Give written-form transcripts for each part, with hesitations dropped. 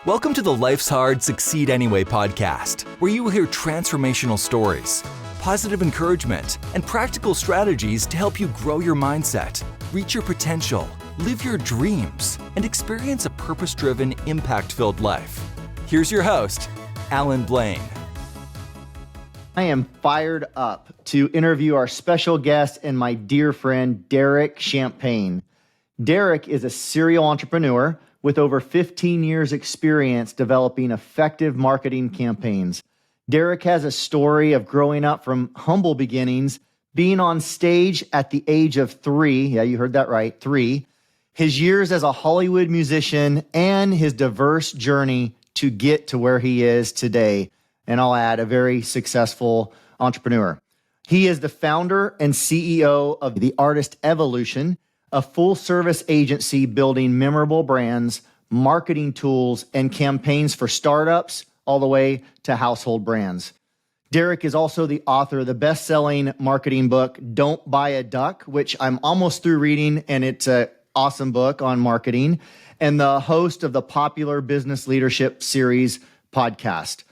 Welcome to the Life's Hard, Succeed Anyway podcast, where you will hear transformational stories, positive encouragement, and practical strategies to help you grow your mindset, reach your potential, live your dreams, and experience a purpose-driven, impact-filled life. Here's your host, Alan Blaine. I am fired up to interview our special guest and my dear friend, Derek Champagne. Derek is a serial entrepreneur with over 15 years experience developing effective marketing campaigns. Derek has a story of growing up from humble beginnings, being on stage at the age of 3. Yeah, you heard that right, 3. His years as a Hollywood musician and his diverse journey to get to where he is today. And I'll add, a very successful entrepreneur. He is the founder and CEO of The Artist Evolution, a full-service agency building memorable brands, marketing tools, and campaigns for startups all the way to household brands. Derek is also the author of the best-selling marketing book, Don't Buy a Duck, which I'm almost through reading, and it's an awesome book on marketing, and the host of the popular Business Leadership Series podcast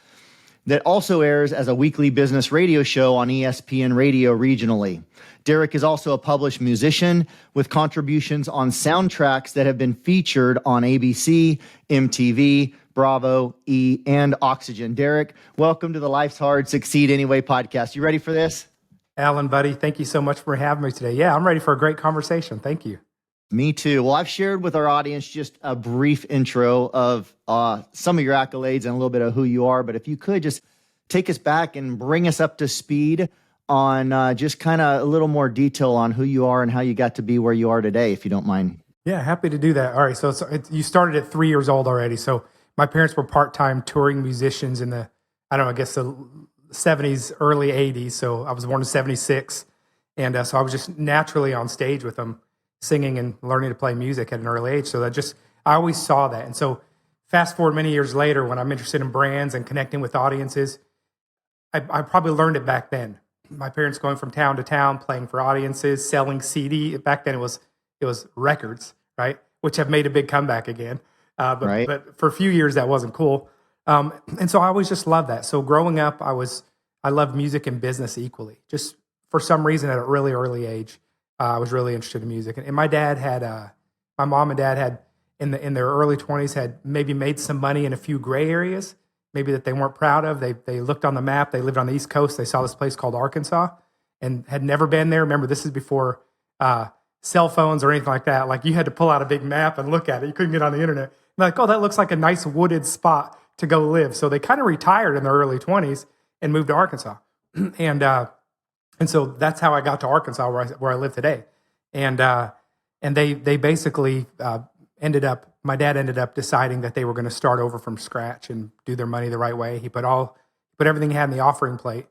that also airs as a weekly business radio show on ESPN Radio regionally. Derek is also a published musician with contributions on soundtracks that have been featured on ABC, MTV, Bravo, E, and Oxygen. Derek, welcome to the Life's Hard, Succeed Anyway podcast. You ready for this? Alan, buddy, thank you so much for having me today. Yeah, I'm ready for a great conversation. Thank you. Me too. Well, I've shared with our audience just a brief intro of some of your accolades and a little bit of who you are, but if you could just take us back and bring us up to speed on just kind of a little more detail on who you are and how you got to be where you are today, if you don't mind. Yeah, happy to do that. All right, so you started at 3 years old already. So my parents were part-time touring musicians in the, I guess the 70s, early 80s. So I was born in 76. And so I was just naturally on stage with them, singing and learning to play music at an early age. So I always saw that. And so fast forward many years later, when I'm interested in brands and connecting with audiences, I probably learned it back then. My parents going from town to town, playing for audiences, selling CD. Back then it was records, right? Which have made a big comeback again. But for a few years that wasn't cool. And so I always just loved that. So growing up, I loved music and business equally. Just for some reason at a really early age, I was really interested in music. And my dad had, my mom and dad had in their early 20s had maybe made some money in a few gray areas, maybe that they weren't proud of. They looked on the map. They lived on the East Coast. They saw this place called Arkansas and had never been there. Remember, this is before cell phones or anything like that. Like you had to pull out a big map and look at it. You couldn't get on the internet. And like, oh, that looks like a nice wooded spot to go live. So they kind of retired in their early 20s and moved to Arkansas. And so that's how I got to Arkansas, where I live today. And they basically my dad ended up deciding that they were going to start over from scratch and do their money the right way. He put everything he had in the offering plate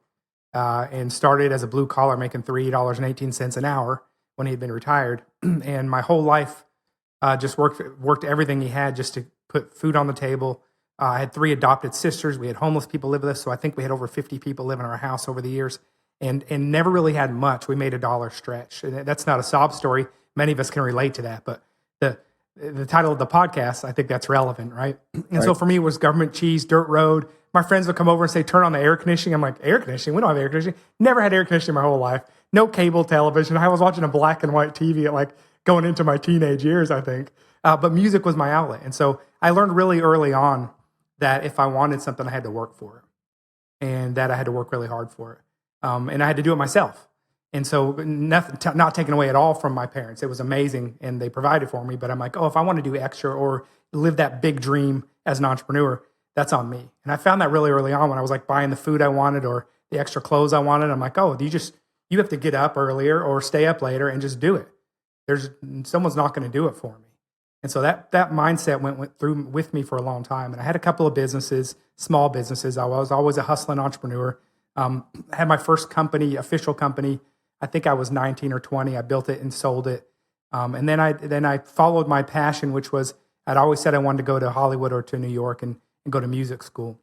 and started as a blue collar, making $3.18 an hour when he'd been retired. And my whole life just worked everything he had just to put food on the table. I had 3 adopted sisters. We had homeless people live with us. So I think we had over 50 people live in our house over the years and never really had much. We made a dollar stretch. And that's not a sob story. Many of us can relate to that. But the title of the podcast, I think that's relevant, right? And so for me, it was government cheese, dirt road. My friends would come over and say, turn on the air conditioning. I'm like, air conditioning? We don't have air conditioning. Never had air conditioning my whole life. No cable television. I was watching a black and white TV at like going into my teenage years, I think. But music was my outlet. And so I learned really early on that if I wanted something, I had to work for it. And that I had to work really hard for it. And I had to do it myself. And so nothing, not taken away at all from my parents. It was amazing and they provided for me. But I'm like, oh, if I want to do extra or live that big dream as an entrepreneur, that's on me. And I found that really early on when I was like buying the food I wanted or the extra clothes I wanted. I'm like, oh, you have to get up earlier or stay up later and just do it. Someone's not going to do it for me. And so that mindset went through with me for a long time. And I had a couple of businesses, small businesses. I was always a hustling entrepreneur. I had my first company, official company. I think I was 19 or 20. I built it and sold it. And then I followed my passion, which was I'd always said I wanted to go to Hollywood or to New York and go to music school.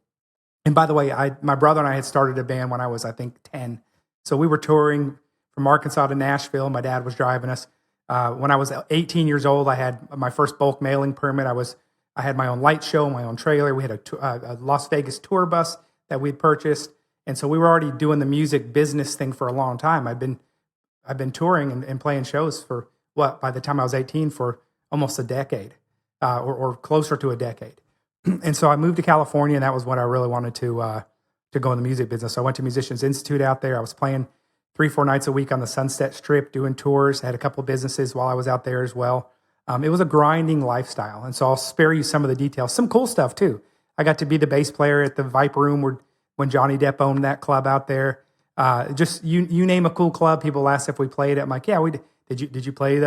And by the way, my brother and I had started a band when I was, I think, 10. So we were touring from Arkansas to Nashville. My dad was driving us. When I was 18 years old, I had my first bulk mailing permit. I was I had my own light show, my own trailer. We had a Las Vegas tour bus that we'd purchased. And so we were already doing the music business thing for a long time. I've been touring and playing shows for by the time I was 18, for almost a decade, or closer to a decade. And so I moved to California, and that was what I really wanted to go in the music business. So I went to Musicians Institute out there. I was playing 3-4 nights a week on the Sunset Strip, doing tours. I had a couple of businesses while I was out there as well. It was a grinding lifestyle. And so I'll spare you some of the details. Some cool stuff too. I got to be the bass player at the Viper Room when Johnny Depp owned that club out there. Just you name a cool club, people ask if we played it. I'm like, yeah, we did. Did you play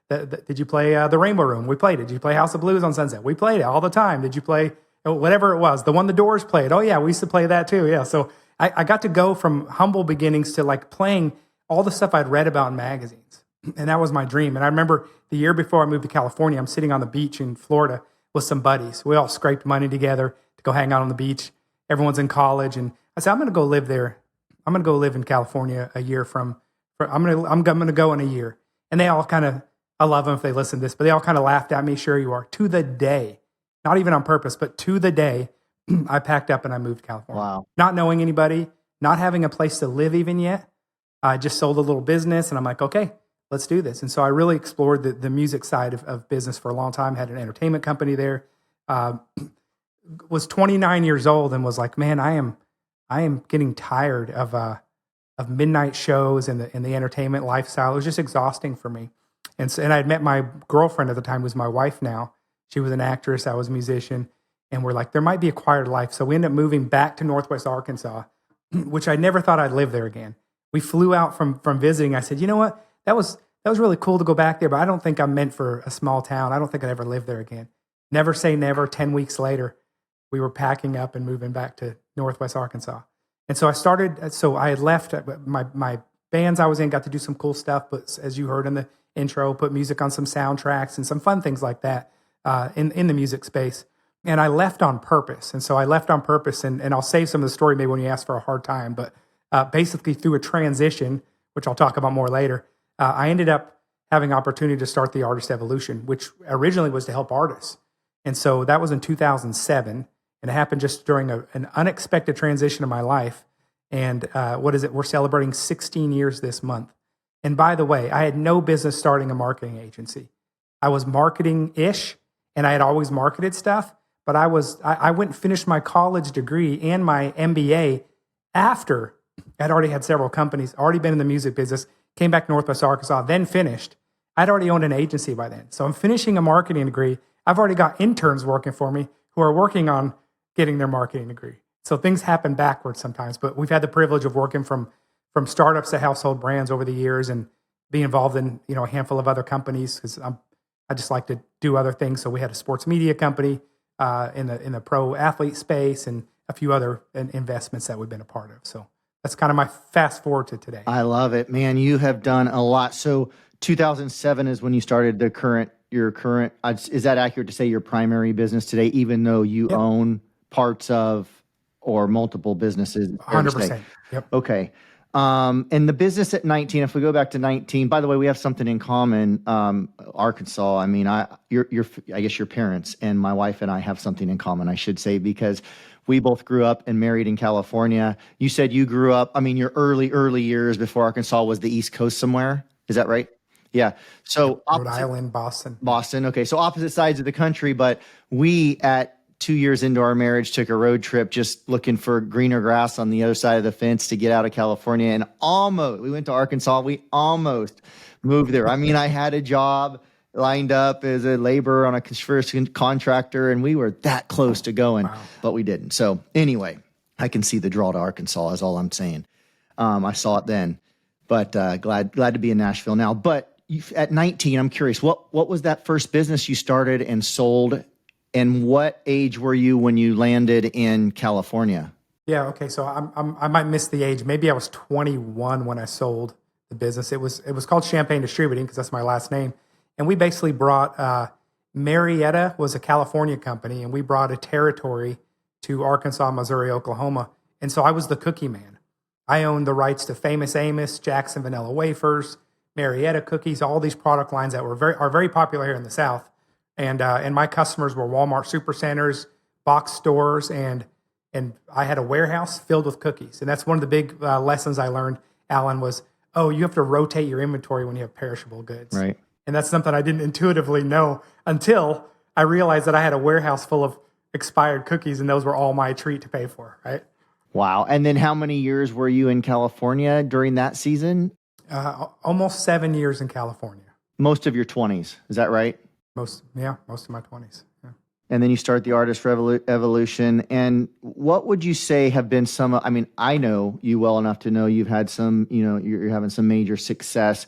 did you play the Rainbow Room? We played it. Did you play House of Blues on Sunset? We played it all the time. Did you play whatever it was? The one the Doors played. Oh yeah, we used to play that too. Yeah. So I got to go from humble beginnings to like playing all the stuff I'd read about in magazines. And that was my dream. And I remember the year before I moved to California, I'm sitting on the beach in Florida with some buddies. We all scraped money together to go hang out on the beach. Everyone's in college. And I said, I'm going to go live there. I'm going to go live in California a year I'm going to go in a year. And they all kind of, I love them if they listen to this, but they all kind of laughed at me. Sure you are. To the day, not even on purpose, but to the day, I packed up and I moved to California. Wow. Not knowing anybody, not having a place to live even yet. I just sold a little business and I'm like, okay, let's do this. And so I really explored the music side of business for a long time, had an entertainment company there, was 29 years old and was like, man, I am getting tired of midnight shows and the entertainment lifestyle. It was just exhausting for me. And I had met my girlfriend at the time, who's my wife now. She was an actress, I was a musician. And we're like, there might be a quieter life. So we ended up moving back to Northwest Arkansas, which I never thought I'd live there again. We flew out from visiting. I said, you know what? That was really cool to go back there, but I don't think I'm meant for a small town. I don't think I'd ever live there again. Never say never. 10 weeks later, we were packing up and moving back to Northwest Arkansas. And so I had left my bands I was in, got to do some cool stuff, but as you heard in the intro, put music on some soundtracks and some fun things like that in the music space. And I left on purpose. And so I left on purpose, and I'll save some of the story maybe when you ask for a hard time, but basically through a transition, which I'll talk about more later, I ended up having opportunity to start the Artist Evolution, which originally was to help artists. And so that was in 2007, and it happened just during an unexpected transition in my life. And we're celebrating 16 years this month. And by the way, I had no business starting a marketing agency. I was marketing-ish, and I had always marketed stuff, but I went and finished my college degree and my MBA after I'd already had several companies, already been in the music business, came back to Northwest Arkansas, then finished. I'd already owned an agency by then. So I'm finishing a marketing degree. I've already got interns working for me who are working on getting their marketing degree. So things happen backwards sometimes, but we've had the privilege of working from startups to household brands over the years and be involved in, a handful of other companies because I just like to do other things. So we had a sports media company in the pro athlete space and a few other investments that we've been a part of. So that's kind of my fast forward to today. I love it, man. You have done a lot. So 2007 is when you started your current, is that accurate to say your primary business today, even though you own parts of or multiple businesses? 100%. Yep. Okay. And the business at 19, if we go back to 19, by the way, we have something in common, Arkansas. I mean, I guess your parents and my wife and I have something in common, I should say, because we both grew up and married in California. You said you grew up, your early years before Arkansas was the East Coast somewhere. Is that right? Yeah. So Rhode Island, Boston. Boston. Okay. So opposite sides of the country, but we at 2 years into our marriage took a road trip just looking for greener grass on the other side of the fence to get out of California, and we went to Arkansas. We almost moved there. I had a job lined up as a laborer on a construction contractor, and we were that close to going, but we didn't. So anyway, I can see the draw to Arkansas is all I'm saying. I saw it then, but glad to be in Nashville now. But at 19, I'm curious, what was that first business you started and sold? And what age were you when you landed in California? Yeah. Okay. So I might miss the age. Maybe I was 21 when I sold the business. It was called Champagne Distributing because that's my last name. And we basically brought Marietta was a California company, and we brought a territory to Arkansas, Missouri, Oklahoma. And so I was the cookie man. I owned the rights to Famous Amos, Jackson Vanilla Wafers, Marietta cookies, all these product lines that are very popular here in the South. and my customers were Walmart supercenters, box stores, and I had a warehouse filled with cookies. And that's one of the big lessons I learned, Alan, was, oh, you have to rotate your inventory when you have perishable goods. Right. And that's something I didn't intuitively know until I realized that I had a warehouse full of expired cookies, and those were all my treat to pay for, right? Wow. And then how many years were you in California during that season? Almost 7 years in California. Most of your 20s. Is that right? Most of my 20s. Yeah. And then you start the Artist Evolution. And what would you say have been some, I mean, I know you well enough to know you've had some, you're having some major success,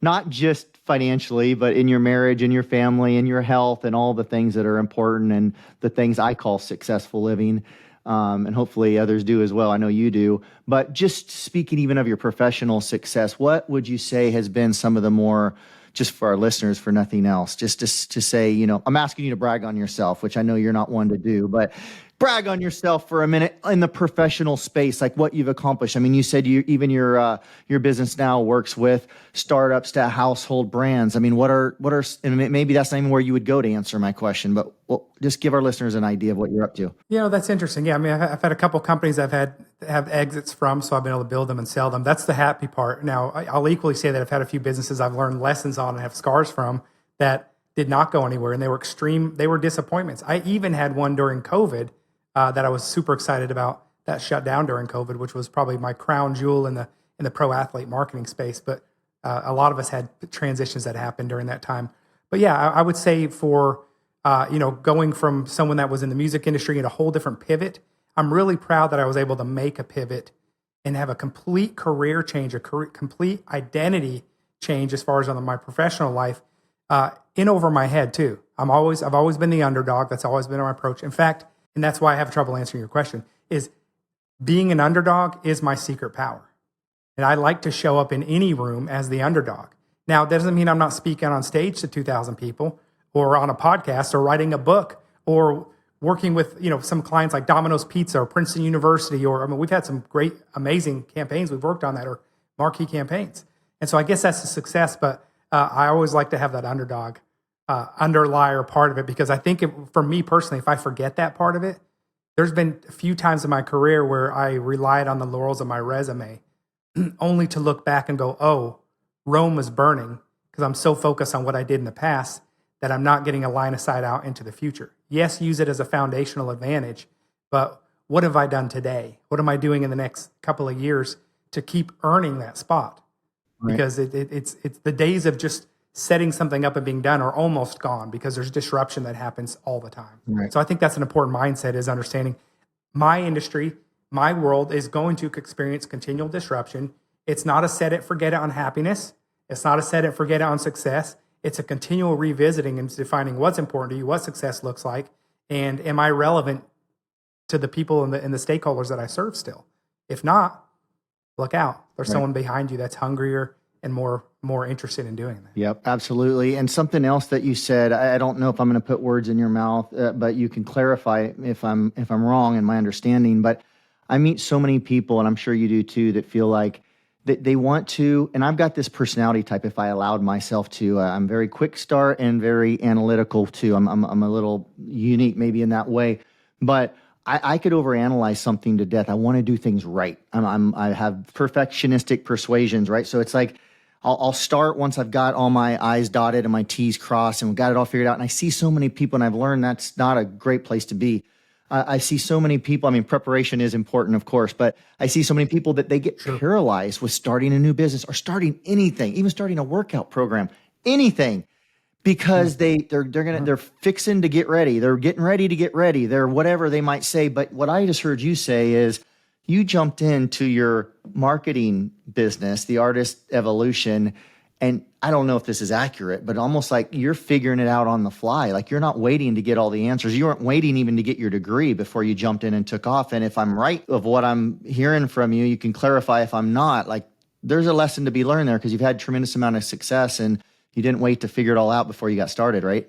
not just financially, but in your marriage, in your family, in your health, and all the things that are important and the things I call successful living. And hopefully others do as well. I know you do. But just speaking even of your professional success, what would you say has been some of the more, just for our listeners, for nothing else, just to say, I'm asking you to brag on yourself, which I know you're not one to do, but brag on yourself for a minute in the professional space, like what you've accomplished. I mean, you said even your business now works with startups to household brands. I mean, what are, and maybe that's not even where you would go to answer my question, but just give our listeners an idea of what you're up to. That's interesting. Yeah, I mean, I've had a couple companies have exits from, so I've been able to build them and sell them. That's the happy part. Now, I'll equally say that I've had a few businesses I've learned lessons on and have scars from that did not go anywhere, and they were disappointments. I even had one during COVID that I was super excited about that shut down during COVID, which was probably my crown jewel in the pro athlete marketing space. But a lot of us had transitions that happened during that time. But yeah, I would say for going from someone that was in the music industry in a whole different pivot, I'm really proud that I was able to make a pivot and have a complete career change, complete identity change as far as on my professional life, in over my head too. I've always been the underdog. That's always been my approach. In fact, and that's why I have trouble answering your question, is being an underdog is my secret power. And I like to show up in any room as the underdog. Now, that doesn't mean I'm not speaking on stage to 2,000 people or on a podcast or writing a book or working with, some clients like Domino's Pizza or Princeton University, we've had some great, amazing campaigns we've worked on that are marquee campaigns. And so I guess that's a success, but I always like to have that underdog underlier part of it, because I think for me personally, if I forget that part of it, there's been a few times in my career where I relied on the laurels of my resume only to look back and go, oh, Rome was burning, because I'm so focused on what I did in the past that I'm not getting a line of sight out into the future. Yes, use it as a foundational advantage, but what have I done today? What am I doing in the next couple of years to keep earning that spot? Right. Because it's the days of just setting something up and being done are almost gone, because there's disruption that happens all the time. Right. So I think that's an important mindset, is understanding my industry, my world is going to experience continual disruption. It's not a set it, forget it on happiness. It's not a set it, forget it on success. It's a continual revisiting and defining what's important to you, what success looks like, and am I relevant to the people and the stakeholders that I serve still? If not, look out. There's someone behind you that's hungrier and more interested in doing that. Yep, absolutely. And something else that you said, I don't know if I'm going to put words in your mouth, but you can clarify if I'm wrong in my understanding. But I meet so many people, and I'm sure you do too, that feel like that they want to, and I've got this personality type, if I allowed myself to, I'm very quick start and very analytical too. I'm a little unique maybe in that way, but I could overanalyze something to death. I want to do things right. I have perfectionistic persuasions, right? So it's like, I'll start once I've got all my I's dotted and my T's crossed and we've got it all figured out. And I see so many people, and I've learned that's not a great place to be. I see so many people, I mean, preparation is important, of course, but I see so many people that they get paralyzed with starting a new business or starting anything, even starting a workout program, anything, because they're fixing to get ready. They're getting ready to get ready. They're whatever they might say. But what I just heard you say is you jumped into your marketing business, the Artist Evolution, and I don't know if this is accurate, but almost like you're figuring it out on the fly. Like you're not waiting to get all the answers. You weren't waiting even to get your degree before you jumped in and took off. And if I'm right of what I'm hearing from you, you can clarify if I'm not. Like there's a lesson to be learned there, because you've had a tremendous amount of success and you didn't wait to figure it all out before you got started, right?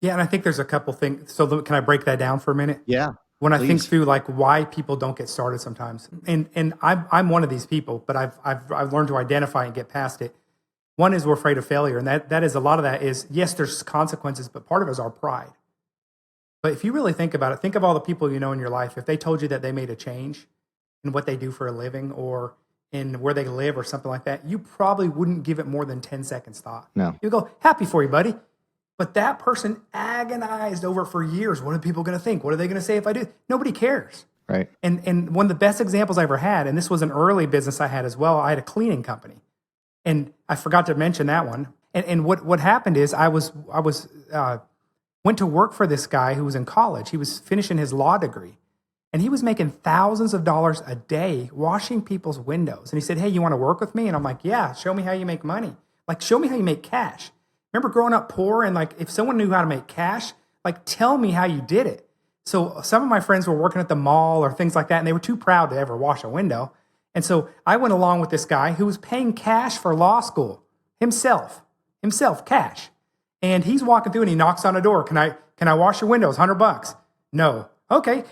Yeah, and I think there's a couple things. So can I break that down for a minute? Yeah. When I think through like why people don't get started sometimes, and I'm one of these people, but I've learned to identify and get past it. One is we're afraid of failure. And that is a lot of that is, yes, there's consequences, but part of it is our pride. But if you really think about it, think of all the people you know in your life. If they told you that they made a change in what they do for a living or in where they live or something like that, you probably wouldn't give it more than 10 seconds thought. No. You go, happy for you, buddy. But that person agonized over it for years. What are people going to think? What are they going to say if I do? Nobody cares. Right. And one of the best examples I ever had, and this was an early business I had as well, I had a cleaning company. And I forgot to mention that one. And what happened is I went to work for this guy who was in college. He was finishing his law degree. And he was making thousands of dollars a day washing people's windows. And he said, hey, you want to work with me? And I'm like, yeah, show me how you make money. Like, show me how you make cash. Remember growing up poor and like, if someone knew how to make cash, like, tell me how you did it. So some of my friends were working at the mall or things like that, and they were too proud to ever wash a window. And so I went along with this guy who was paying cash for law school himself, cash. And he's walking through and he knocks on a door. Can I wash your windows? $100. No. Okay.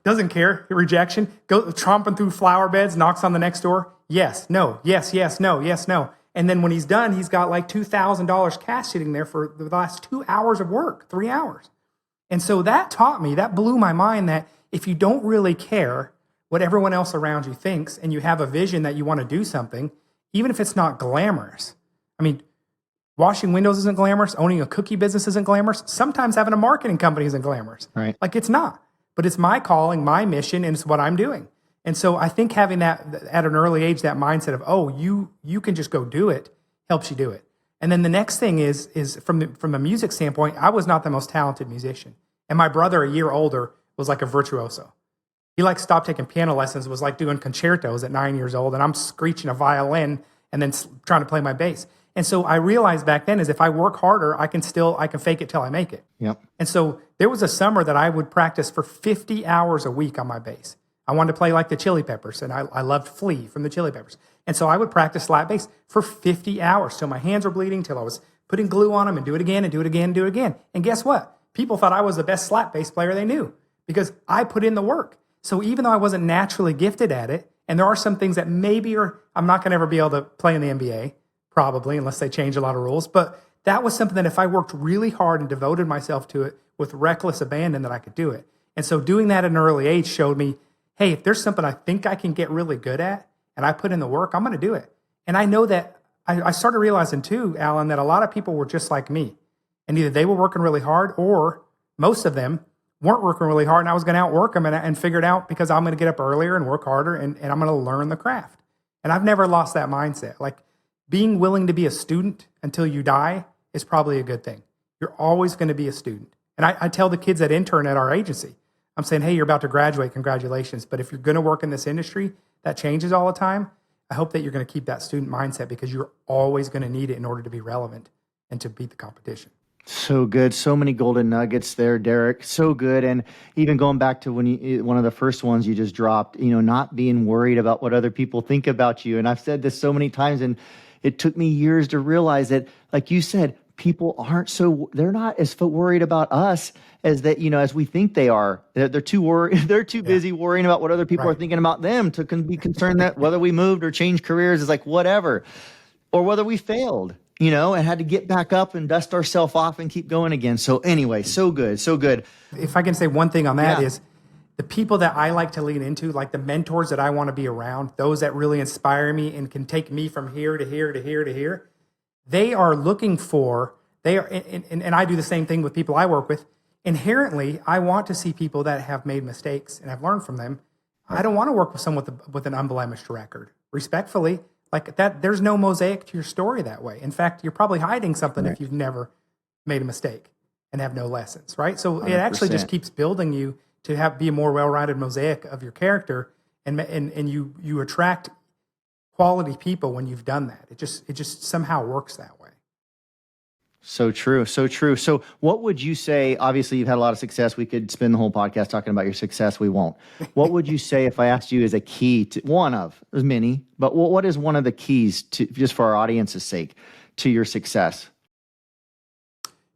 Doesn't care. Rejection. Go tromping through flower beds, knocks on the next door. Yes. No. Yes. Yes. No. Yes. No. And then when he's done, he's got like $2,000 cash sitting there for the last 2 hours of work, 3 hours. And so that taught me, that blew my mind that if you don't really care what everyone else around you thinks and you have a vision that you want to do something, even if it's not glamorous. I mean, washing windows isn't glamorous. Owning a cookie business isn't glamorous. Sometimes having a marketing company isn't glamorous. Right. Like, it's not. But it's my calling, my mission, and it's what I'm doing. And so I think having that at an early age, that mindset of, oh, you can just go do it, helps you do it. And then the next thing is from a music standpoint, I was not the most talented musician. And my brother, a year older, was like a virtuoso. He like stopped taking piano lessons, was like doing concertos at 9 years old, and I'm screeching a violin and then trying to play my bass. And so I realized back then is if I work harder, I can fake it till I make it. Yep. And so there was a summer that I would practice for 50 hours a week on my bass. I wanted to play like the Chili Peppers, and I loved Flea from the Chili Peppers. And so I would practice slap bass for 50 hours till my hands were bleeding, till I was putting glue on them and do it again and do it again and do it again. And guess what? People thought I was the best slap bass player they knew because I put in the work. So even though I wasn't naturally gifted at it, and there are some things that maybe I'm not going to ever be able to play in the NBA, probably, unless they change a lot of rules. But that was something that if I worked really hard and devoted myself to it with reckless abandon, that I could do it. And so doing that at an early age showed me, hey, if there's something I think I can get really good at and I put in the work, I'm going to do it. And I know that I started realizing too, Alan, that a lot of people were just like me. And either they were working really hard or most of them weren't working really hard, and I was going to outwork them and figured out because I'm going to get up earlier and work harder and I'm going to learn the craft. And I've never lost that mindset. Like, being willing to be a student until you die is probably a good thing. You're always going to be a student. And I tell the kids that intern at our agency, I'm saying, hey, you're about to graduate, congratulations. But if you're going to work in this industry that changes all the time, I hope that you're going to keep that student mindset because you're always going to need it in order to be relevant and to beat the competition. So good. So many golden nuggets there, Derek. So good. And even going back to one of the first ones you just dropped, not being worried about what other people think about you. And I've said this so many times, and it took me years to realize that, like you said, people they're not as worried about us as as we think they are. They're too worried. They're too busy worrying about what other people are thinking about them to be concerned that whether we moved or changed careers is like whatever, or whether we failed. And had to get back up and dust ourselves off and keep going again. So anyway, so good, so good. If I can say one thing on that is the people that I like to lean into, like the mentors that I want to be around, those that really inspire me and can take me from here to here to here to here, they are looking for, and I do the same thing with people I work with. Inherently, I want to see people that have made mistakes and have learned from them. I don't want to work with someone with an unblemished record. Respectfully, like that, there's no mosaic to your story that way. In fact, you're probably hiding something if you've never made a mistake and have no lessons, right? So 100%. It actually just keeps building you to be a more well-rounded mosaic of your character, and you attract quality people when you've done that. It just somehow works that way. So true, so true. So what would you say, obviously you've had a lot of success. We could spend the whole podcast talking about your success. We won't. What would you say if I asked you as a key to, there's many, but what is one of the keys to, just for our audience's sake, to your success?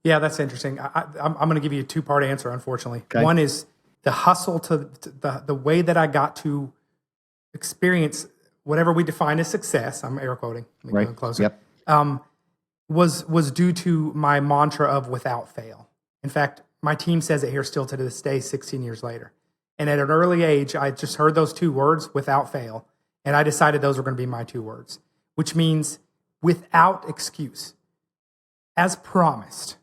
Yeah, that's interesting. I'm going to give you a two-part answer, unfortunately. Okay. One is the hustle to the way that I got to experience whatever we define as success. I'm air quoting. Let me go closer. Yep. was due to my mantra of without fail. In fact, my team says it here still to this day, 16 years later. And at an early age, I just heard those two words, without fail, and I decided those were going to be my two words, which means without excuse, as promised,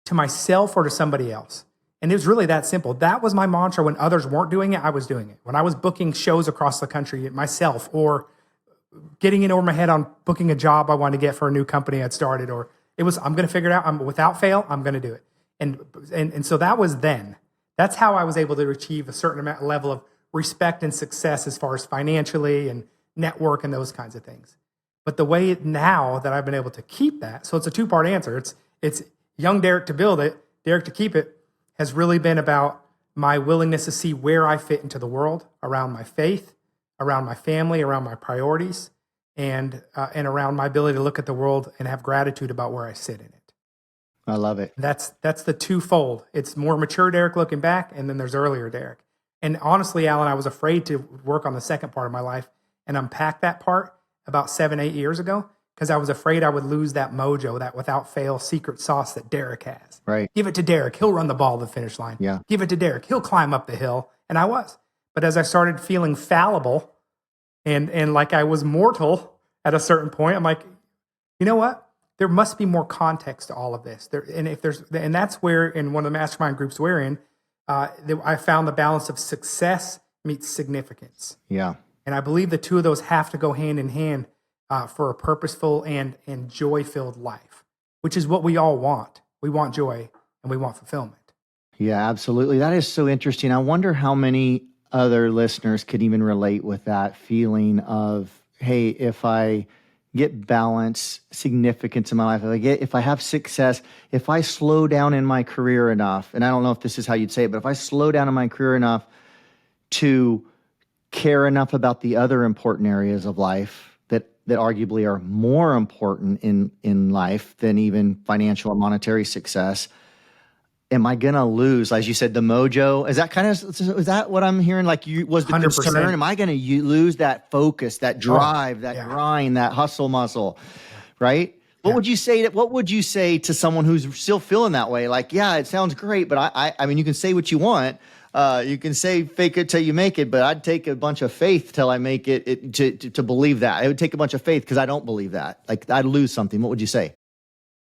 to myself or to somebody else. And it was really that simple. That was my mantra. When others weren't doing it, I was doing it. When I was booking shows across the country myself, or getting in over my head on booking a job I wanted to get for a new company I'd started, or it was, I'm going to figure it out. Without fail, I'm going to do it. And so that was then. That's how I was able to achieve a certain level of respect and success as far as financially and network and those kinds of things. But the way now that I've been able to keep that, so it's a two-part answer. It's young Derek to build it, Derek to keep it, has really been about my willingness to see where I fit into the world around my faith, around my family, around my priorities, and around my ability to look at the world and have gratitude about where I sit in it. I love it. That's the twofold. It's more mature Derek looking back, and then there's earlier Derek. And honestly, Alan, I was afraid to work on the second part of my life and unpack that part about 7-8 years ago, because I was afraid I would lose that mojo, that without fail secret sauce that Derek has. Right. Give it to Derek. He'll run the ball to the finish line. Yeah. Give it to Derek. He'll climb up the hill. And I was. But as I started feeling fallible and like I was mortal at a certain point, I'm like, you know what? There must be more context to all of this. And that's where, in one of the mastermind groups we're in, I found the balance of success meets significance. Yeah. And I believe the two of those have to go hand in hand for a purposeful and joy-filled life, which is what we all want. We want joy and we want fulfillment. Yeah, absolutely. That is so interesting. I wonder how many other listeners could even relate with that feeling of, hey, if I get balance, significance in my life, if I have success, if I slow down in my career enough, and I don't know if this is how you'd say it, but if I slow down in my career enough to care enough about the other important areas of life that arguably are more important in life than even financial or monetary success, am I going to lose, as you said, the mojo? Is that what I'm hearing? Like, was the 100%. concern, am I going to lose that focus, that drive, grind, that hustle muscle, right? What would you say to someone who's still feeling that way? Like, yeah, it sounds great, but I mean, you can say what you want. You can say fake it till you make it, but I'd take a bunch of faith till I make it to believe that. It would take a bunch of faith because I don't believe that. Like, I'd lose something. What would you say?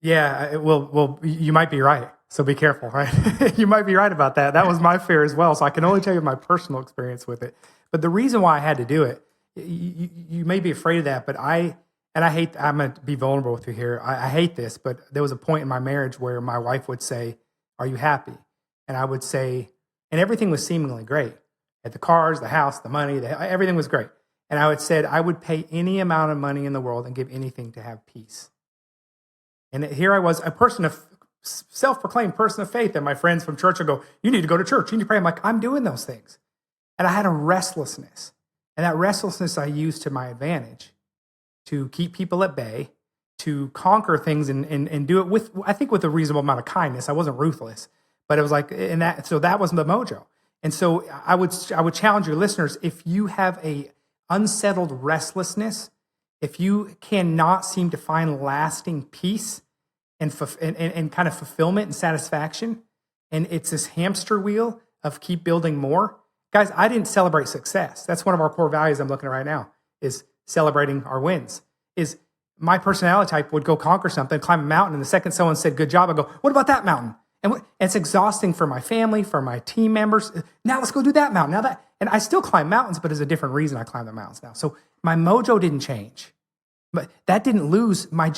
Yeah, well, you might be right. So be careful, right? You might be right about that. That was my fear as well. So I can only tell you my personal experience with it. But the reason why I had to do it, you may be afraid of that, but I'm going to be vulnerable with you here. I hate this, but there was a point in my marriage where my wife would say, "Are you happy?" And I would say, and everything was seemingly great. At the cars, the house, the money, everything was great. And I would pay any amount of money in the world and give anything to have peace. And here I was, a person of self-proclaimed person of faith, and my friends from church would go, "You need to go to church. You need to pray." I'm like, I'm doing those things. And I had a restlessness. And that restlessness I used to my advantage to keep people at bay, to conquer things and do it with a reasonable amount of kindness. I wasn't ruthless, but it was like, so that was the mojo. And so I would challenge your listeners, if you have a unsettled restlessness, if you cannot seem to find lasting peace and kind of fulfillment and satisfaction, and it's this hamster wheel of keep building more. Guys, I didn't celebrate success. That's one of our core values I'm looking at right now, is celebrating our wins. Is my personality type would go conquer something, climb a mountain, and the second someone said, "Good job," I go, "What about that mountain?" And it's exhausting for my family, for my team members. Now let's go do that mountain. And I still climb mountains, but there's a different reason I climb the mountains now. So my mojo didn't change. But that didn't lose my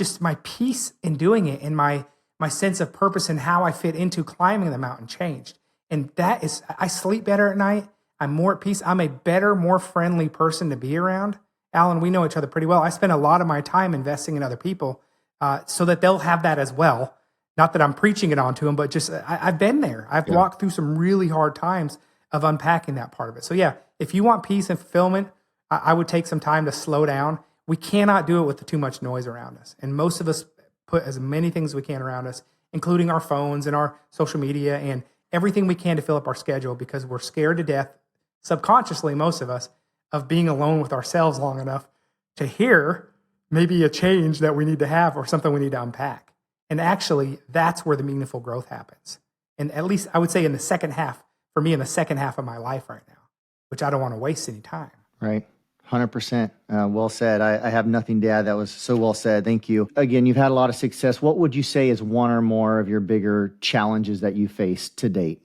peace in doing it, and my sense of purpose and how I fit into climbing the mountain changed. And that is, I sleep better at night. I'm more at peace. I'm a better, more friendly person to be around. Alan, we know each other pretty well. I spend a lot of my time investing in other people so that they'll have that as well. Not that I'm preaching it onto them, but just I've been there. I've walked through some really hard times of unpacking that part of it. So yeah, if you want peace and fulfillment, I would take some time to slow down. We cannot do it with too much noise around us. And most of us put as many things as we can around us, including our phones and our social media and everything we can to fill up our schedule, because we're scared to death, subconsciously, most of us, of being alone with ourselves long enough to hear maybe a change that we need to have or something we need to unpack. And actually, that's where the meaningful growth happens. And at least I would say in the second half, for me, in the second half of my life right now, which I don't want to waste any time. Right. 100%. Well said. I have nothing to add. That was so well said. Thank you. Again, you've had a lot of success. What would you say is one or more of your bigger challenges that you faced to date?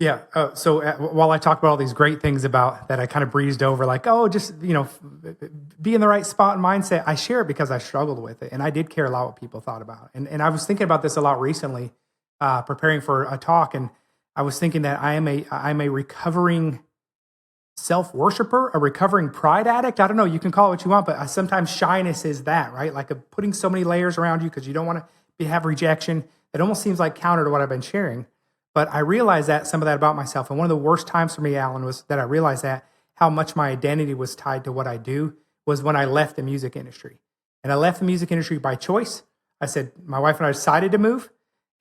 Yeah. So while I talked about all these great things about that, I kind of breezed over like, oh, just, be in the right spot and mindset. I share it because I struggled with it. And I did care a lot what people thought about it. And I was thinking about this a lot recently, preparing for a talk. And I was thinking that I'm a recovering self-worshiper, a recovering pride addict. I don't know, you can call it what you want, but sometimes shyness is that, right? Like putting so many layers around you because you don't want to have rejection. It almost seems like counter to what I've been sharing. But I realized that some of that about myself. And one of the worst times for me, Alan, was that I realized that how much my identity was tied to what I do was when I left the music industry. And I left the music industry by choice. I said, my wife and I decided to move.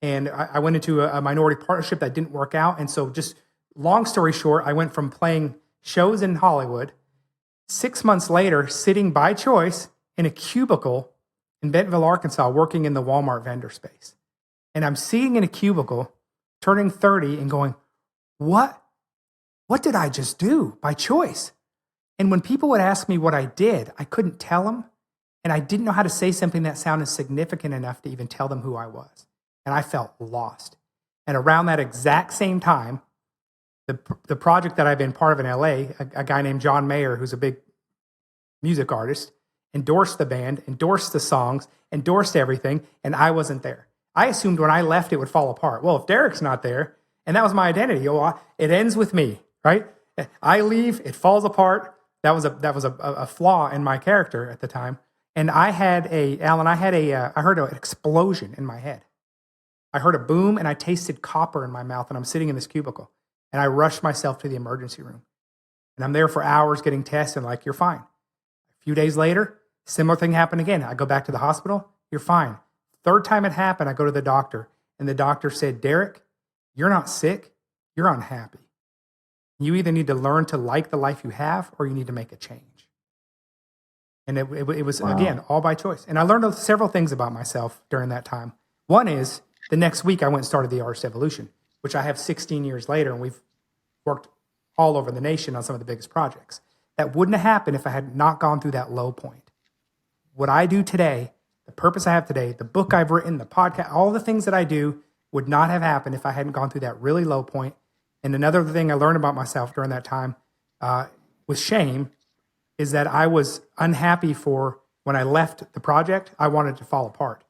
And I went into a minority partnership that didn't work out. And so just long story short, I went from playing shows in Hollywood, 6 months later, sitting by choice in a cubicle in Bentonville, Arkansas, working in the Walmart vendor space. And I'm sitting in a cubicle, turning 30 and going, what did I just do by choice? And when people would ask me what I did, I couldn't tell them. And I didn't know how to say something that sounded significant enough to even tell them who I was. And I felt lost. And around that exact same time, the project that I've been part of in LA, a guy named John Mayer, who's a big music artist, endorsed the band, endorsed the songs, endorsed everything, and I wasn't there. I assumed when I left, it would fall apart. Well, if Derek's not there, and that was my identity, it ends with me, right? I leave, it falls apart. That was a flaw in my character at the time. And I heard an explosion in my head. I heard a boom, and I tasted copper in my mouth, and I'm sitting in this cubicle. And I rushed myself to the emergency room. And I'm there for hours getting tested, and like, you're fine. A few days later, similar thing happened again. I go back to the hospital, you're fine. Third time it happened, I go to the doctor, and the doctor said, Derek, you're not sick, you're unhappy. You either need to learn to like the life you have, or you need to make a change. And it was, wow, again, all by choice. And I learned several things about myself during that time. One is, the next week I went and started the Artist Evolution, which I have 16 years later, and we've worked all over the nation on some of the biggest projects. That wouldn't have happened if I had not gone through that low point. What I do today, the purpose I have today, the book I've written, the podcast, all the things that I do would not have happened if I hadn't gone through that really low point. And another thing I learned about myself during that time with shame is that I was unhappy for when I left the project, I wanted to fall apart.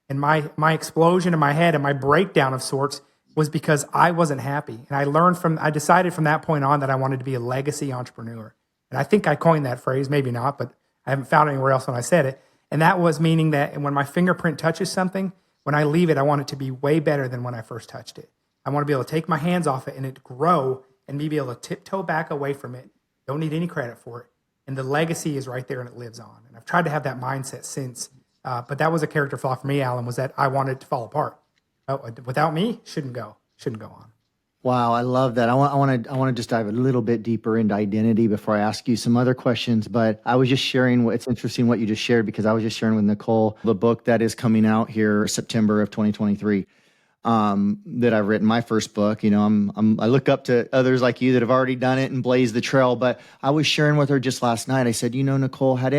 And my explosion in my head and my breakdown of sorts was because I wasn't happy. And I decided from that point on that I wanted to be a legacy entrepreneur. And I think I coined that phrase, maybe not, but I haven't found it anywhere else when I said it. And that was meaning that when my fingerprint touches something, when I leave it, I want it to be way better than when I first touched it. I want to be able to take my hands off it and it grow and me be able to tiptoe back away from it. Don't need any credit for it. And the legacy is right there and it lives on. And I've tried to have that mindset since. But that was a character flaw for me, Alan, was that I wanted it to fall apart. Without me, shouldn't go on. Wow, I love that. I want to just dive a little bit deeper into identity before I ask you some other questions. But I was just sharing. It's interesting what you just shared because I was just sharing with Nicole the book that is coming out here September of 2023. That I've written, my first book. I look up to others like you that have already done it and blazed the trail. But I was sharing with her just last night. I said, Nicole, had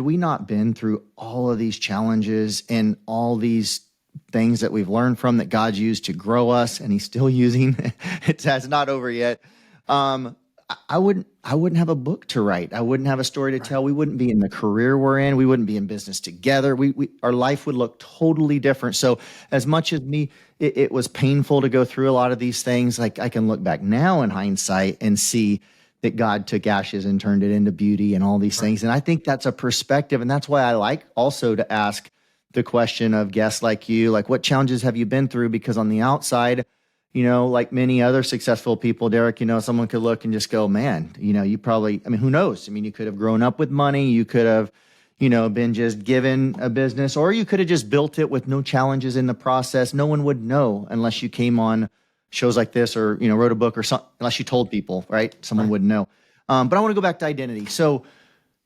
we not been through all of these challenges and all these things that we've learned from that God's used to grow us, and He's still using, it's not over yet. I wouldn't have a book to write. I wouldn't have a story to tell. We wouldn't be in the career we're in. We wouldn't be in business together. Our life would look totally different. So as much as it was painful to go through a lot of these things, like I can look back now in hindsight and see that God took ashes and turned it into beauty and all these things. And I think that's a perspective. And that's why I like also to ask the question of guests like you, like, what challenges have you been through? Because on the outside, like many other successful people, Derek, someone could look and just go, man, you probably, who knows? You could have grown up with money. You could have, been just given a business, or you could have just built it with no challenges in the process. No one would know unless you came on shows like this or, wrote a book or something, unless you told people, right? Someone wouldn't know. But I want to go back to identity. So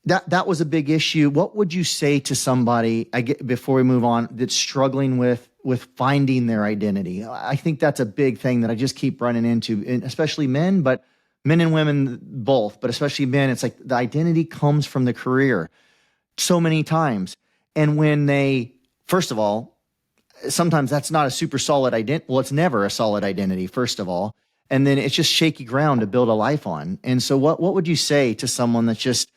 that was a big issue. What would you say to somebody, before we move on, that's struggling with finding their identity? I think that's a big thing that I just keep running into, and especially men, but men and women both, but especially men. It's like the identity comes from the career so many times. And when first of all, sometimes that's not a super solid identity. Well, it's never a solid identity, first of all. And then it's just shaky ground to build a life on. And so what would you say to someone that's just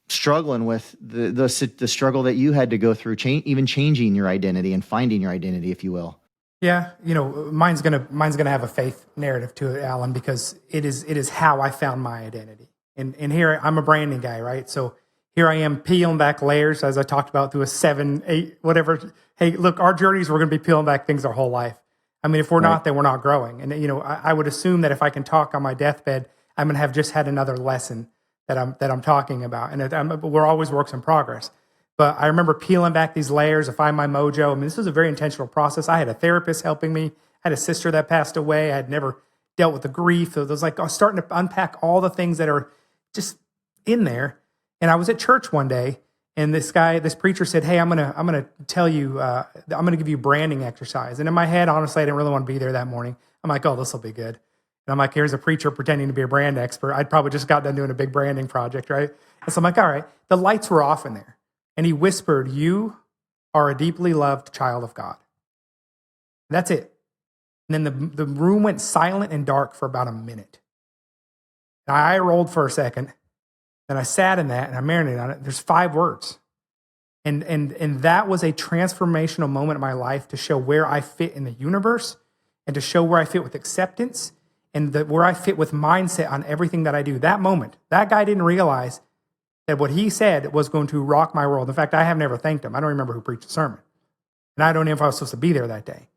struggling with the struggle that you had to go through, even changing your identity and finding your identity, if you will? Yeah, mine's gonna have a faith narrative to it, Alan, because it is how I found my identity. And here I'm a branding guy, right? So here I am peeling back layers, as I talked about, through a 7, 8, whatever. Hey, look, our journeys, we're gonna be peeling back things our whole life. I mean, if we're not, then we're not growing. And I would assume that if I can talk on my deathbed, I'm gonna have just had another lesson that I'm talking about, and we're always works in progress. But I remember peeling back these layers to find my mojo. I mean, this was a very intentional process. I had a therapist helping me. I had a sister that passed away. I had never dealt with the grief. It was like I was starting to unpack all the things that are just in there. And I was at church one day, and this preacher said, "Hey, I'm gonna tell you, I'm gonna give you a branding exercise." And in my head, honestly, I didn't really want to be there that morning. I'm like, "Oh, this will be good." And I'm like, here's a preacher pretending to be a brand expert. I'd probably just got done doing a big branding project, right? And so I'm like, all right, the lights were off in there. And he whispered, "You are a deeply loved child of God." And that's it. And then the room went silent and dark for about a minute. And I rolled for a second. And I sat in that and I marinated on it. There's 5 words. And that was a transformational moment in my life to show where I fit in the universe and to show where I fit with acceptance and where I fit with mindset on everything that I do. That moment, that guy didn't realize that what he said was going to rock my world. In fact, I have never thanked him. I don't remember who preached the sermon. And I don't know if I was supposed to be there that day.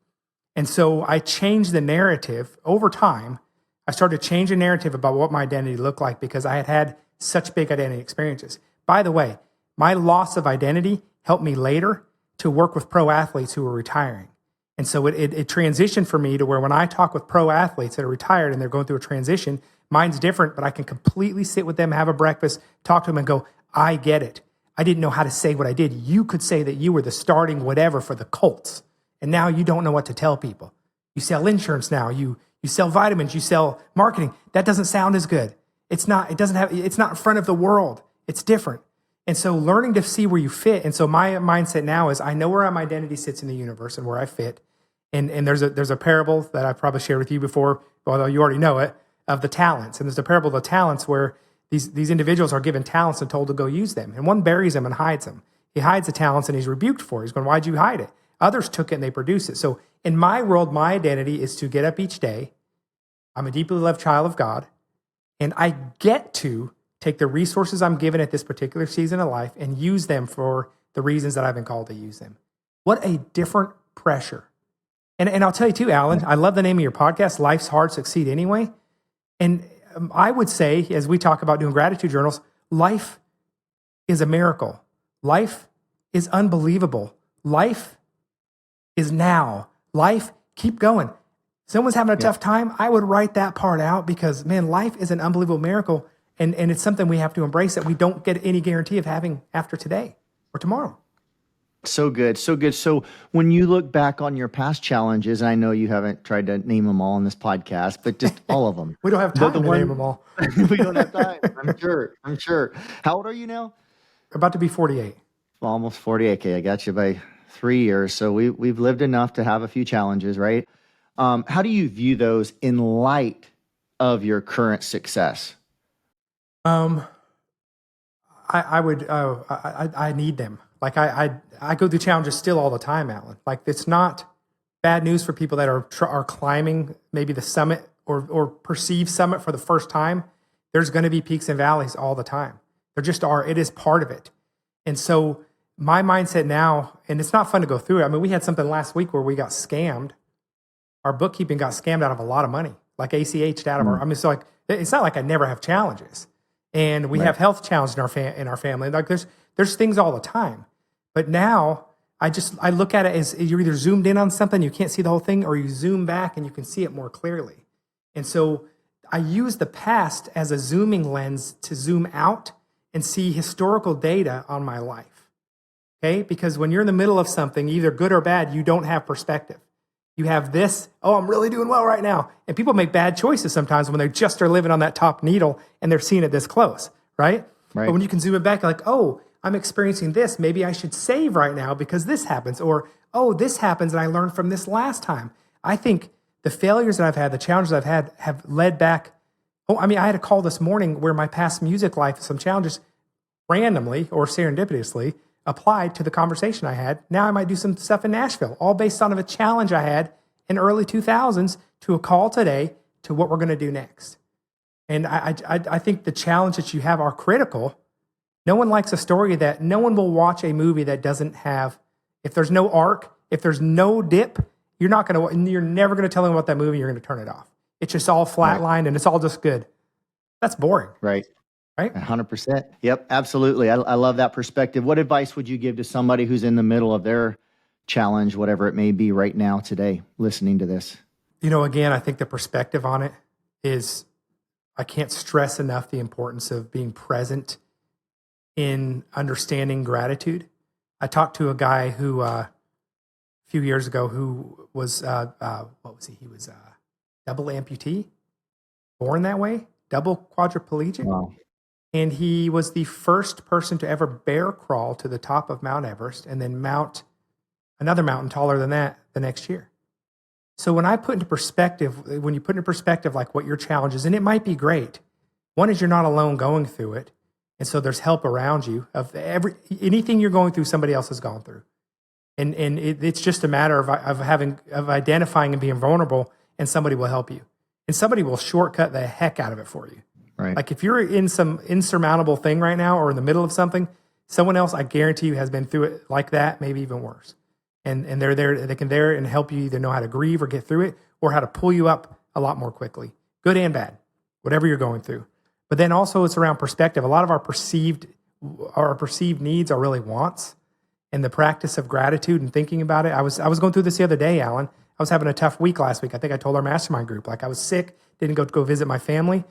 And so I changed the narrative over time. I started to change the narrative about what my identity looked like because I had had such big identity experiences. By the way, my loss of identity helped me later to work with pro athletes who were retiring. And so it transitioned for me to where when I talk with pro athletes that are retired and they're going through a transition, mine's different, but I can completely sit with them, have a breakfast, talk to them and go, I get it. I didn't know how to say what I did. You could say that you were the starting whatever for the Colts. And now you don't know what to tell people. You sell insurance now. You sell vitamins. You sell marketing. That doesn't sound as good. It's not in front of the world. It's different. And so learning to see where you fit. And so my mindset now is I know where my identity sits in the universe and where I fit. And there's a parable that I probably shared with you before, although you already know it, of the talents. And there's a parable of the talents where these individuals are given talents and told to go use them. And one buries them and hides them. He hides the talents and he's rebuked for it. He's going, why'd you hide it? Others took it and they produce it. So in my world, my identity is to get up each day. I'm a deeply loved child of God. And I get to take the resources I'm given at this particular season of life and use them for the reasons that I've been called to use them. What a different pressure. And I'll tell you too, Alan, I love the name of your podcast, Life's Hard, Succeed Anyway. And I would say, as we talk about doing gratitude journals, life is a miracle. Life is unbelievable. Life is now. Life, keep going. Someone's having a tough time, I would write that part out because, man, life is an unbelievable miracle. And it's something we have to embrace that we don't get any guarantee of having after today or tomorrow. So good. So good. So when you look back on your past challenges, and I know you haven't tried to name them all on this podcast, but just all of them. We don't have time to name them all. We don't have time. I'm sure. How old are you now? About to be 48. Almost 48. Okay, I got you by 3 years. So we've lived enough to have a few challenges, right? How do you view those in light of your current success? I need them. Like I go through challenges still all the time, Alan. Like it's not bad news for people that are climbing maybe the summit or perceive summit for the first time. There's going to be peaks and valleys all the time. There just are. It is part of it. And so my mindset now, and it's not fun to go through it. I mean, we had something last week where we got scammed. Our bookkeeping got scammed out of a lot of money, like ACH'd out of our. I mean, so like it's not like I never have challenges, and we have health challenges in our family. Like there's things all the time, but now I look at it as you're either zoomed in on something, you can't see the whole thing, or you zoom back and you can see it more clearly. And so I use the past as a zooming lens to zoom out and see historical data on my life. Okay? Because when you're in the middle of something, either good or bad, you don't have perspective. You have this, oh, I'm really doing well right now. And people make bad choices sometimes when they just are living on that top needle and they're seeing it this close, right? But when you can zoom it back, like, oh, I'm experiencing this. Maybe I should save right now because this happens. Or, oh, this happens and I learned from this last time. I think the failures that I've had, the challenges I've had have led back. Oh, I mean, I had a call this morning where my past music life, some challenges randomly or serendipitously applied to the conversation I had. Now I might do some stuff in Nashville, all based on a challenge I had in early 2000s to a call today to what we're going to do next. And I think the challenge that you have are critical. No one likes a story that no one will watch a movie that doesn't have, if there's no arc, if there's no dip, you're never going to tell them about that movie. You're going to turn it off. It's just all flatlined and it's all just good. That's boring. Right. Right? 100%. Yep, absolutely. I love that perspective. What advice would you give to somebody who's in the middle of their challenge, whatever it may be right now today, listening to this? Again, I think the perspective on it is, I can't stress enough the importance of being present in understanding gratitude. I talked to a guy who, a few years ago, who was, what was he? He was double amputee, born that way, double quadriplegic. Wow. And he was the first person to ever bear crawl to the top of Mount Everest and then mount another mountain taller than that the next year. So when you put into perspective like what your challenge is, and it might be great. One is you're not alone going through it. And so there's help around you of anything you're going through, somebody else has gone through. And it's just a matter of identifying and being vulnerable, and somebody will help you. And somebody will shortcut the heck out of it for you. Right. Like if you're in some insurmountable thing right now or in the middle of something, someone else, I guarantee you, has been through it like that, maybe even worse. And they're there, they can there and help you either know how to grieve or get through it or how to pull you up a lot more quickly, good and bad, whatever you're going through. But then also it's around perspective. A lot of our perceived needs are really wants, and the practice of gratitude and thinking about it. I was going through this the other day, Alan. I was having a tough week last week. I think I told our mastermind group, like I was sick, didn't go visit my family.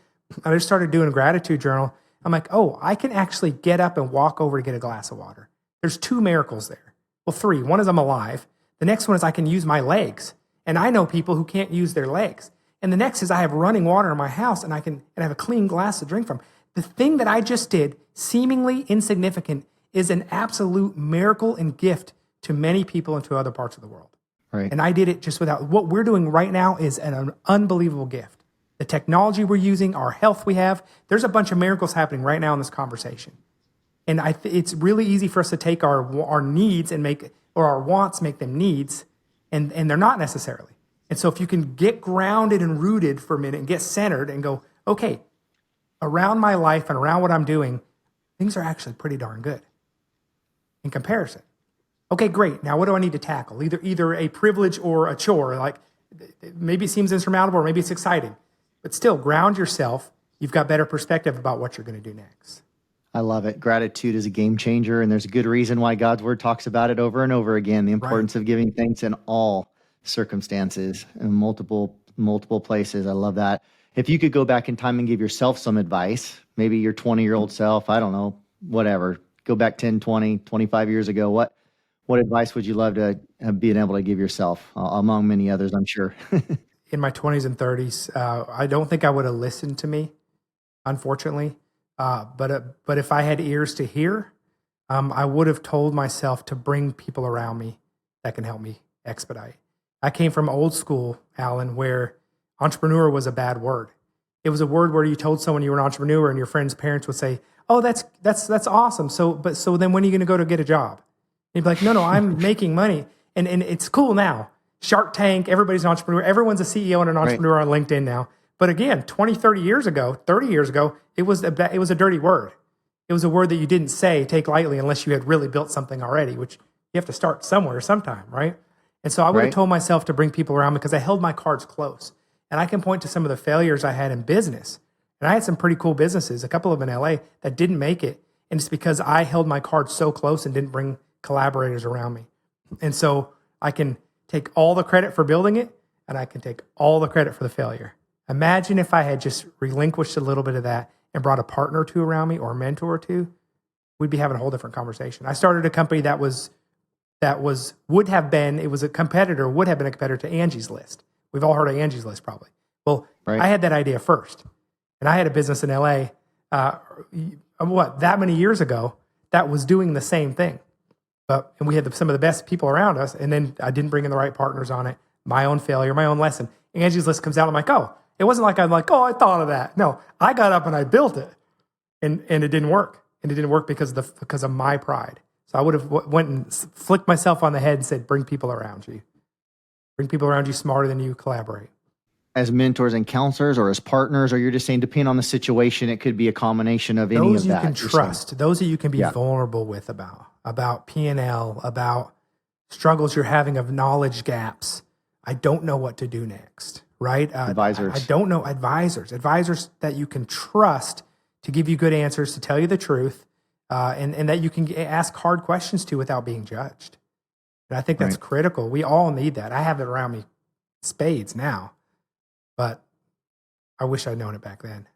I just started doing a gratitude journal. I'm like, oh, I can actually get up and walk over to get a glass of water. There's 2 miracles there. Well, 3. One is I'm alive. The next one is I can use my legs. And I know people who can't use their legs. And the next is I have running water in my house and I have a clean glass to drink from. The thing that I just did, seemingly insignificant, is an absolute miracle and gift to many people and to other parts of the world. Right. And I did it just without, what we're doing right now is an unbelievable gift. The technology we're using, our health we have, there's a bunch of miracles happening right now in this conversation. And it's really easy for us to take our needs and our wants, make them needs, and they're not necessarily. And so if you can get grounded and rooted for a minute and get centered and go, okay, around my life and around what I'm doing, things are actually pretty darn good in comparison. Okay, great. Now what do I need to tackle? Either a privilege or a chore. Like maybe it seems insurmountable or maybe it's exciting. But still, ground yourself. You've got better perspective about what you're going to do next. I love it. Gratitude is a game changer, and there's a good reason why God's word talks about it over and over again, the importance of giving thanks in all circumstances and multiple places. I love that. If you could go back in time and give yourself some advice, maybe your 20-year-old self, I don't know, whatever, go back 10, 20, 25 years ago, what advice would you love to have been able to give yourself, among many others, I'm sure? In my 20s and 30s, I don't think I would have listened to me, unfortunately. But if I had ears to hear, I would have told myself to bring people around me that can help me expedite. I came from old school, Alan, where entrepreneur was a bad word. It was a word where you told someone you were an entrepreneur and your friend's parents would say, oh, that's awesome. So then when are you going to go to get a job? And you'd be like, no, I'm making money. And it's cool now. Shark Tank, everybody's an entrepreneur. Everyone's a CEO and an entrepreneur on LinkedIn now. But again, 20, 30 years ago, it was a dirty word. It was a word that you didn't take lightly unless you had really built something already, which you have to start somewhere sometime, right? And so I would have told myself to bring people around because I held my cards close. And I can point to some of the failures I had in business. And I had some pretty cool businesses, a couple of them in LA, that didn't make it. And it's because I held my cards so close and didn't bring collaborators around me. And so I can take all the credit for building it, and I can take all the credit for the failure. Imagine if I had just relinquished a little bit of that and brought a partner or two around me or a mentor or two, we'd be having a whole different conversation. I started a company that would have been a competitor to Angie's List. We've all heard of Angie's List probably. Well, Right. I had that idea first. And I had a business in LA, that many years ago that was doing the same thing. And we had some of the best people around us. And then I didn't bring in the right partners on it. My own failure, my own lesson. Angie's List comes out. I'm like, oh, it wasn't like I'm like, oh, I thought of that. No, I got up and I built it, and it didn't work. And it didn't work because of my pride. So I would have went and flicked myself on the head and said, bring people around you. Bring people around you smarter than you, collaborate. As mentors and counselors or as partners, or you're just saying, depending on the situation, it could be a combination of any of that. Those you can trust. Those that you can be Yeah. vulnerable with about P&L, about struggles you're having of knowledge gaps. I don't know what to do next, right? Advisors. I don't know. Advisors that you can trust to give you good answers, to tell you the truth, and that you can ask hard questions to without being judged. And I think that's Right. critical. We all need that. I have it around me, spades now, but I wish I'd known it back then.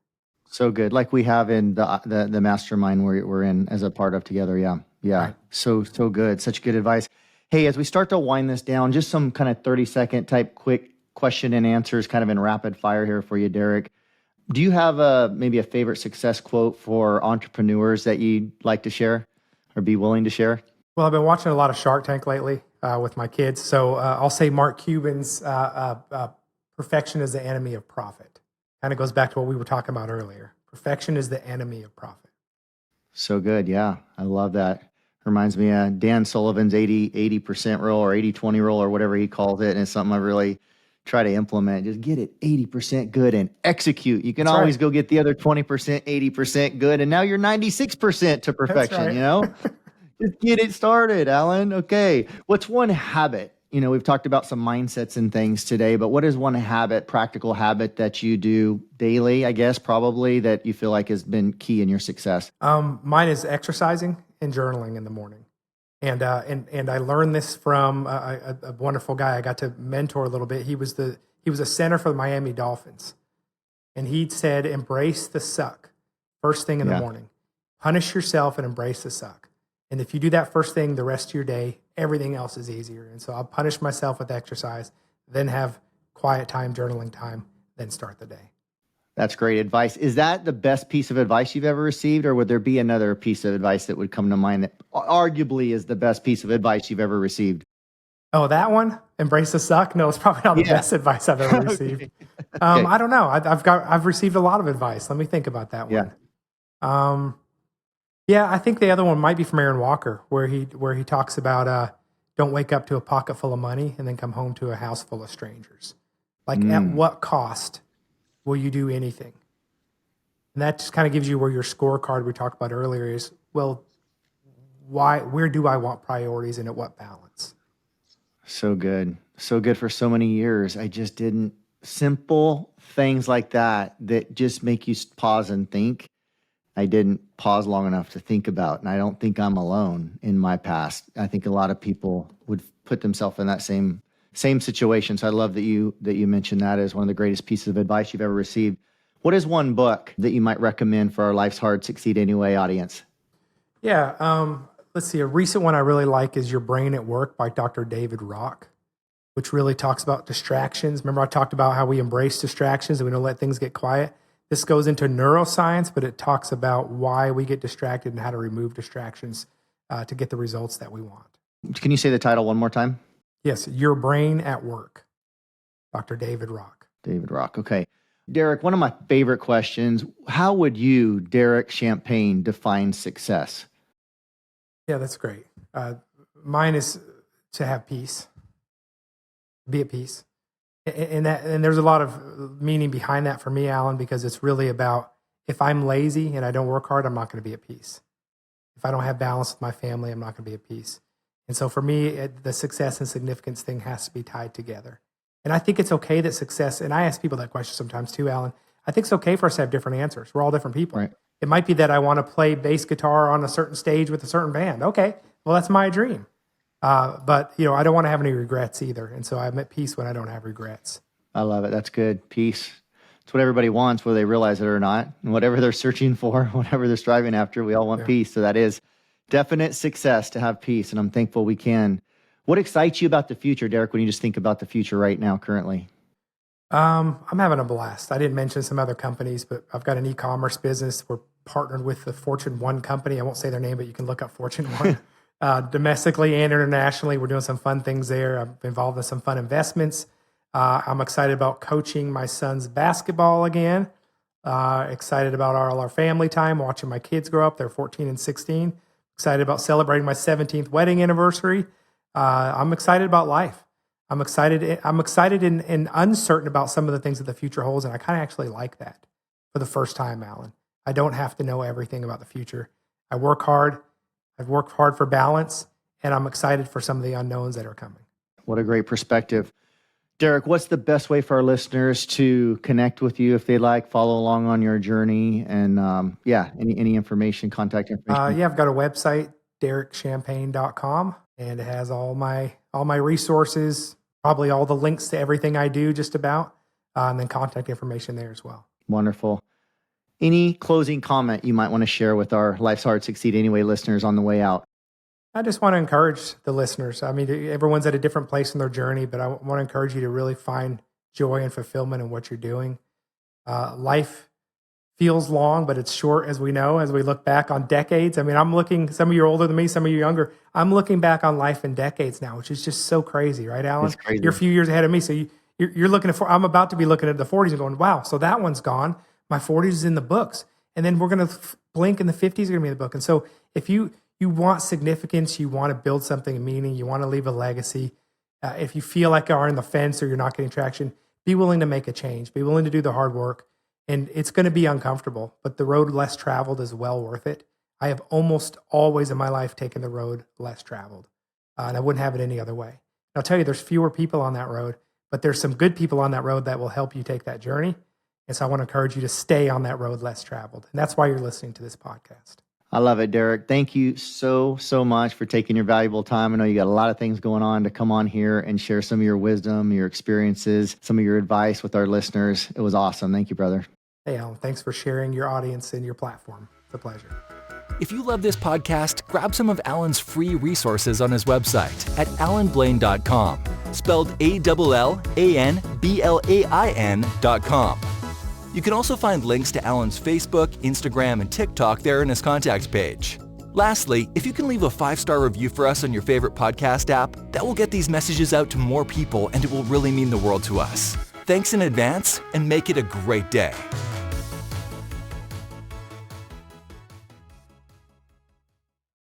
So good, like we have in the mastermind we're in as a part of together. Yeah. Right. So good, such good advice. Hey, as we start to wind this down, just some kind of 30-second type quick question and answers, kind of in rapid fire here for you, Derek. Do you have maybe a favorite success quote for entrepreneurs that you'd like to share or be willing to share? Well, I've been watching a lot of Shark Tank lately with my kids. So I'll say Mark Cuban's perfection is the enemy of profit. Kind of goes back to what we were talking about earlier. Perfection is the enemy of profit. So good. Yeah, I love that. Reminds me of Dan Sullivan's 80% rule or 80-20 rule or whatever he calls it. And it's something I really try to implement. Just get it 80% good and execute. You can That's always right. go get the other 20%, 80% good. And now you're 96% to perfection, right. you know? Just get it started, Alan. Okay. What's one habit? You know, we've talked about some mindsets and things today, but what is one habit, practical habit that you do daily, I guess, probably that you feel like has been key in your success? Mine is exercising and journaling in the morning. And I learned this from a wonderful guy I got to mentor a little bit. He was a center for the Miami Dolphins. And he said, embrace the suck first thing in the morning. Punish yourself and embrace the suck. And if you do that first thing the rest of your day, everything else is easier. And so I'll punish myself with exercise, then have quiet time, journaling time, then start the day. That's great advice. Is that the best piece of advice you've ever received, or would there be another piece of advice that would come to mind that arguably is the best piece of advice you've ever received? Oh, that one? Embrace the suck? No, it's probably not the best advice I've ever received. I don't know. I've received a lot of advice. Let me think about that one. I think the other one might be from Aaron Walker, where he talks about don't wake up to a pocket full of money and then come home to a house full of strangers. Like at what cost will you do anything? And that just kind of gives you where your scorecard we talked about earlier is, well, where do I want priorities and at what balance? So good. So good for so many years. I just didn't. Simple things like that just make you pause and think. I didn't pause long enough to think about, and I don't think I'm alone in my past. I think a lot of people would put themselves in that same situation. So I love that you mentioned that as one of the greatest pieces of advice you've ever received. What is one book that you might recommend for our Life's Hard, Succeed Anyway audience? Yeah, let's see. A recent one I really like is Your Brain at Work by Dr. David Rock, which really talks about distractions. Remember I talked about how we embrace distractions and we don't let things get quiet? This goes into neuroscience, but it talks about why we get distracted and how to remove distractions to get the results that we want. Can you say the title one more time? Yes, Your Brain at Work, Dr. David Rock. David Rock. Okay. Derek, one of my favorite questions. How would you, Derek Champagne, define success? Yeah, that's great. Mine is to have peace, be at peace. And there's a lot of meaning behind that for me, Alan, because it's really about if I'm lazy and I don't work hard, I'm not going to be at peace. If I don't have balance with my family, I'm not going to be at peace. And so for me, the success and significance thing has to be tied together. And I think it's okay that success, and I ask people that question sometimes too, Alan, I think it's okay for us to have different answers. We're all different people. Right. It might be that I want to play bass guitar on a certain stage with a certain band. Okay, well, that's my dream. But I don't want to have any regrets either. And so I'm at peace when I don't have regrets. I love it. That's good. Peace. It's what everybody wants, whether they realize it or not. And whatever they're searching for, whatever they're striving after, we all want peace. So that is definite success to have peace. And I'm thankful we can. What excites you about the future, Derek, when you just think about the future right now, currently? I'm having a blast. I didn't mention some other companies, but I've got an e-commerce business. We're partnered with the Fortune 1 company. I won't say their name, but you can look up Fortune 1. Domestically and internationally, we're doing some fun things there. I'm involved in some fun investments. I'm excited about coaching my son's basketball again. Excited about all our family time, watching my kids grow up. They're 14 and 16. Excited about celebrating my 17th wedding anniversary. I'm excited about life. I'm excited and uncertain about some of the things that the future holds, and I kind of actually like that for the first time, Alan. I don't have to know everything about the future. I work hard. I've worked hard for balance, and I'm excited for some of the unknowns that are coming. What a great perspective. Derek, what's the best way for our listeners to connect with you if they like, follow along on your journey? And any information, contact information? I've got a website, DerekChampagne.com, and it has all my resources, probably all the links to everything I do just about, and then contact information there as well. Wonderful. Any closing comment you might want to share with our Life's Hard Succeed Anyway listeners on the way out? I just want to encourage the listeners. I mean, everyone's at a different place in their journey, but I want to encourage you to really find joy and fulfillment in what you're doing. Life feels long, but it's short, as we know, as we look back on decades. I mean, some of you are older than me, some of you are younger. I'm looking back on life in decades now, which is just so crazy, right, Alan? It's crazy. You're a few years ahead of me. So you're looking at, I'm about to be looking at the 40s and going, wow, so that one's gone. My 40s is in the books. And then we're going to blink and the 50s are going to be in the book. And so if you want significance, you want to build something of meaning, you want to leave a legacy. If you feel like you're on the fence or you're not getting traction, be willing to make a change. Be willing to do the hard work. And it's going to be uncomfortable, but the road less traveled is well worth it. I have almost always in my life taken the road less traveled, and I wouldn't have it any other way. And I'll tell you, there's fewer people on that road, but there's some good people on that road that will help you take that journey. And so I want to encourage you to stay on that road less traveled. And that's why you're listening to this podcast. I love it, Derek. Thank you so much for taking your valuable time. I know you got a lot of things going on to come on here and share some of your wisdom, your experiences, some of your advice with our listeners. It was awesome. Thank you, brother. Hey, Alan, thanks for sharing your audience and your platform. It's a pleasure. If you love this podcast, grab some of Alan's free resources on his website at alanblain.com, spelled ALLANBLAIN.com. You can also find links to Alan's Facebook, Instagram, and TikTok there in his contacts page. Lastly, if you can leave a 5-star review for us on your favorite podcast app, that will get these messages out to more people and it will really mean the world to us. Thanks in advance and make it a great day.